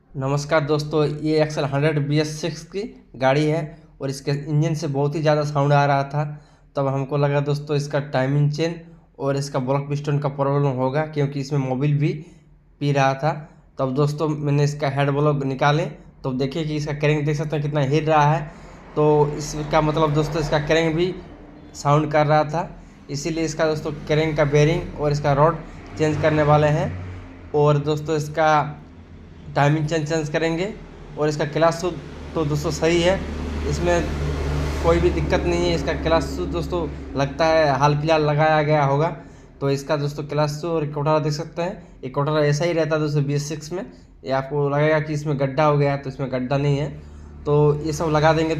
नमस्कार दोस्तों, ये एक्सल 100 BS6 की गाड़ी है और इसके इंजन से बहुत ही ज़्यादा साउंड आ रहा था। तब हमको लगा दोस्तों इसका टाइमिंग चेन और इसका ब्लॉक पिस्टन का प्रॉब्लम होगा, क्योंकि इसमें मोबिल भी पी रहा था। तब दोस्तों मैंने इसका हेड ब्लॉक निकाले तो देखिए कि इसका कैरिंग देख सकते हैं कितना हिल रहा है। तो इसका मतलब दोस्तों इसका कैरिंग भी साउंड कर रहा था, इसीलिए इसका दोस्तों कैरिंग का बेरिंग और इसका रॉड चेंज करने वाले हैं। और दोस्तों इसका टाइमिंग चेंज करेंगे और इसका क्लास शूज तो दोस्तों सही है, इसमें कोई भी दिक्कत नहीं है। इसका क्लास शूज दोस्तों लगता है हाल फिलहाल लगाया गया होगा। तो इसका दोस्तों क्लास शू और कोटरा देख सकते हैं, ये कोटरा ऐसा ही रहता है दोस्तों BS6 में। ये आपको लगेगा कि इसमें गड्ढा हो गया है, तो इसमें गड्ढा नहीं है। तो ये सब लगा देंगे।